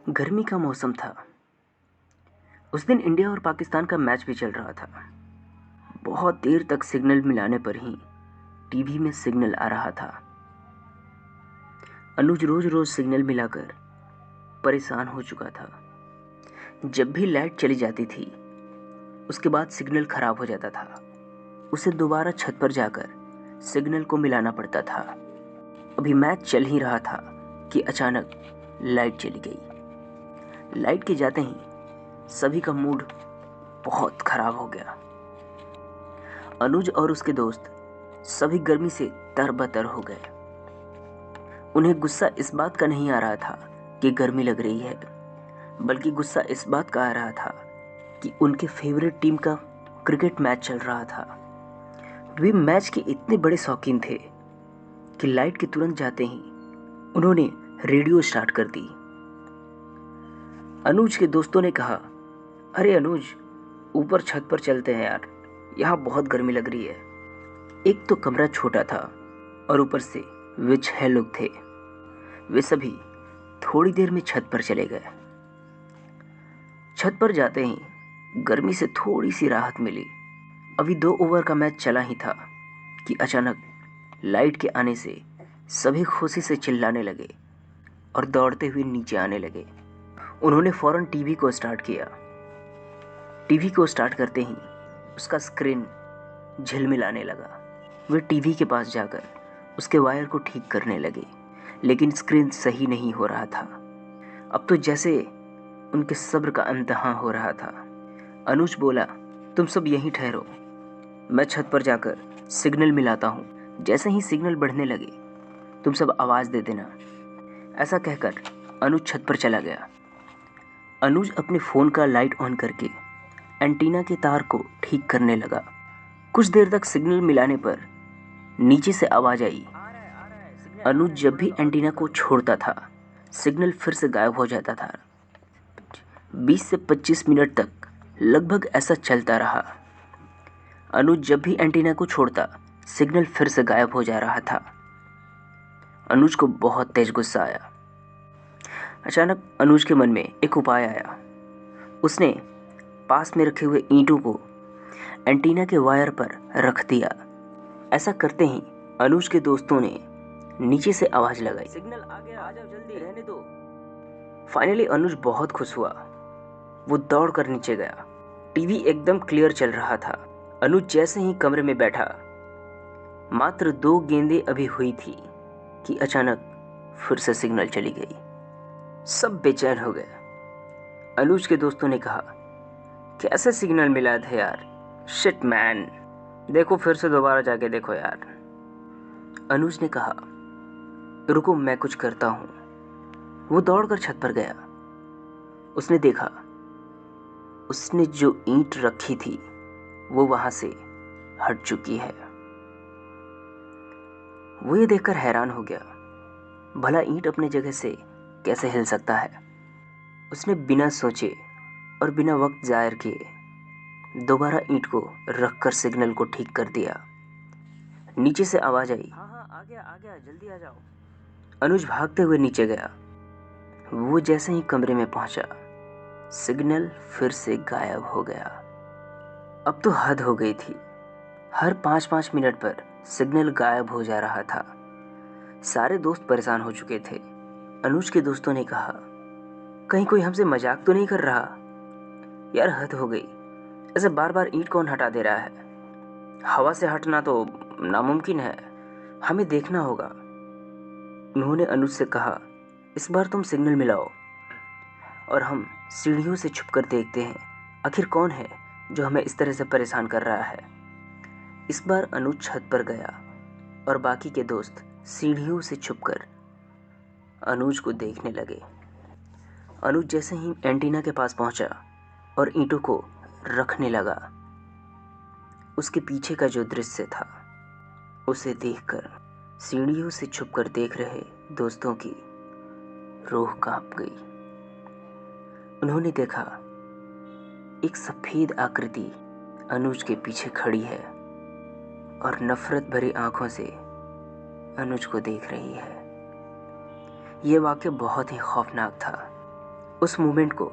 गर्मी का मौसम था। उस दिन इंडिया और पाकिस्तान का मैच भी चल रहा था। बहुत देर तक सिग्नल मिलाने पर ही टीवी में सिग्नल आ रहा था। अनुज रोज रोज सिग्नल मिलाकर परेशान हो चुका था। जब भी लाइट चली जाती थी, उसके बाद सिग्नल खराब हो जाता था। उसे दोबारा छत पर जाकर सिग्नल को मिलाना पड़ता था। अभी मैच चल ही रहा था कि अचानक लाइट चली गई। लाइट के जाते ही सभी का मूड बहुत खराब हो गया। अनुज और उसके दोस्त सभी गर्मी से तरबतर हो गए। उन्हें गुस्सा इस बात का नहीं आ रहा था कि गर्मी लग रही है, बल्कि गुस्सा इस बात का आ रहा था कि उनके फेवरेट टीम का क्रिकेट मैच चल रहा था। वे मैच के इतने बड़े शौकीन थे कि लाइट के तुरंत जाते ही उन्होंने रेडियो स्टार्ट कर दी। अनुज के दोस्तों ने कहा, अरे अनुज, ऊपर छत पर चलते हैं यार, यहाँ बहुत गर्मी लग रही है। एक तो कमरा छोटा था और ऊपर से वे 6 लोग थे। वे सभी थोड़ी देर में छत पर चले गए। छत पर जाते ही गर्मी से थोड़ी सी राहत मिली। अभी 2 ओवर का मैच चला ही था कि अचानक लाइट के आने से सभी खुशी से चिल्लाने लगे और दौड़ते हुए नीचे आने लगे। उन्होंने फौरन टीवी को स्टार्ट किया। टीवी को स्टार्ट करते ही उसका स्क्रीन झिलमिलाने लगा। वे टीवी के पास जाकर उसके वायर को ठीक करने लगे, लेकिन स्क्रीन सही नहीं हो रहा था। अब तो जैसे उनके सब्र का इम्तिहान हो रहा था। अनुज बोला, तुम सब यहीं ठहरो, मैं छत पर जाकर सिग्नल मिलाता हूँ। जैसे ही सिग्नल बढ़ने लगे, तुम सब आवाज़ दे देना। ऐसा कहकर अनुज छत पर चला गया। अनुज अपने फ़ोन का लाइट ऑन करके एंटीना के तार को ठीक करने लगा। कुछ देर तक सिग्नल मिलाने पर नीचे से आवाज़ आई। अनुज जब भी एंटीना को छोड़ता था, सिग्नल फिर से गायब हो जाता था। 20 से 25 मिनट तक लगभग ऐसा चलता रहा। अनुज जब भी एंटीना को छोड़ता, सिग्नल फिर से गायब हो जा रहा था। अनुज को बहुत तेज गुस्सा आया। अचानक अनुज के मन में एक उपाय आया। उसने पास में रखे हुए ईंटों को एंटीना के वायर पर रख दिया। ऐसा करते ही अनुज के दोस्तों ने नीचे से आवाज लगाई, सिग्नल आ गया, आ जाओ जल्दी, रहने दो। फाइनली अनुज बहुत खुश हुआ। वो दौड़कर नीचे गया। टीवी एकदम क्लियर चल रहा था। अनुज जैसे ही कमरे में बैठा, मात्र 2 गेंदें अभी हुई थी कि अचानक फिर से सिग्नल चली गई। सब बेचैन हो गए। अनुज के दोस्तों ने कहा, कैसे सिग्नल मिला था यार, शिट मैन, देखो फिर से दोबारा जाके देखो यार। अनुज ने कहा, रुको मैं कुछ करता हूं। वो दौड़कर छत पर गया। उसने देखा, उसने जो ईंट रखी थी वो वहां से हट चुकी है। वो ये देखकर हैरान हो गया, भला ईंट अपने जगह से कैसे हिल सकता है। उसने बिना सोचे और बिना वक्त जायर किए दोबारा ईंट को रखकर सिग्नल को ठीक कर दिया। नीचे से आवाज आई, हाँ आ गया जल्दी आ जाओ। अनुज भागते हुए नीचे गया। वो जैसे ही कमरे में पहुंचा, सिग्नल फिर से गायब हो गया। अब तो हद हो गई थी। हर 5-5 मिनट पर सिग्नल गायब हो जा रहा था। सारे दोस्त परेशान हो चुके थे। अनुज के दोस्तों ने कहा, कहीं कोई हमसे मजाक तो नहीं कर रहा यार, हद हो गई। ऐसे बार बार ईंट कौन हटा दे रहा है। हवा से हटना तो नामुमकिन है, हमें देखना होगा। उन्होंने अनुज से कहा, इस बार तुम सिग्नल मिलाओ और हम सीढ़ियों से छुपकर देखते हैं आखिर कौन है जो हमें इस तरह से परेशान कर रहा है। इस बार अनुज छत पर गया और बाकी के दोस्त सीढ़ियों से छुपकर अनुज को देखने लगे। अनुज जैसे ही एंटीना के पास पहुंचा और ईंटों को रखने लगा, उसके पीछे का जो दृश्य था उसे देखकर सीढ़ियों से छुपकर देख रहे दोस्तों की रूह कांप गई। उन्होंने देखा एक सफेद आकृति अनुज के पीछे खड़ी है और नफरत भरी आंखों से अनुज को देख रही है। यह वाक्य बहुत ही खौफनाक था। उस मोमेंट को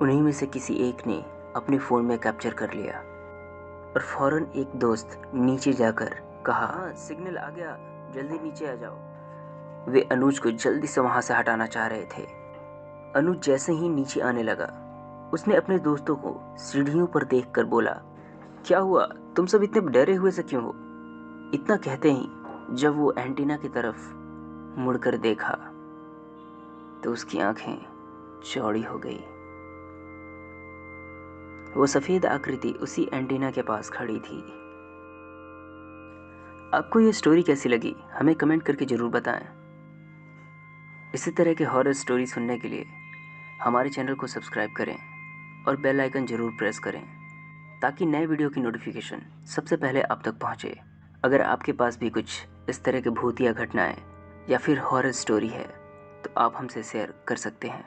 उन्हीं में से किसी एक ने अपने फ़ोन में कैप्चर कर लिया और फौरन एक दोस्त नीचे जाकर कहा, हाँ सिग्नल आ गया, जल्दी नीचे आ जाओ। वे अनुज को जल्दी से वहां से हटाना चाह रहे थे। अनुज जैसे ही नीचे आने लगा, उसने अपने दोस्तों को सीढ़ियों पर देखकर बोला, क्या हुआ, तुम सब इतने डरे हुए से क्यों हो? इतना कहते ही जब वो एंटीना की तरफ मुड़कर देखा तो उसकी आंखें चौड़ी हो गई। वो सफेद आकृति उसी एंटीना के पास खड़ी थी। आपको ये स्टोरी कैसी लगी हमें कमेंट करके जरूर बताएं। इसी तरह के हॉरर स्टोरी सुनने के लिए हमारे चैनल को सब्सक्राइब करें और बेल आइकन जरूर प्रेस करें ताकि नए वीडियो की नोटिफिकेशन सबसे पहले आप तक पहुंचे। अगर आपके पास भी कुछ इस तरह के भूतिया घटनाएं या फिर हॉरर स्टोरी है तो आप हमसे शेयर कर सकते हैं।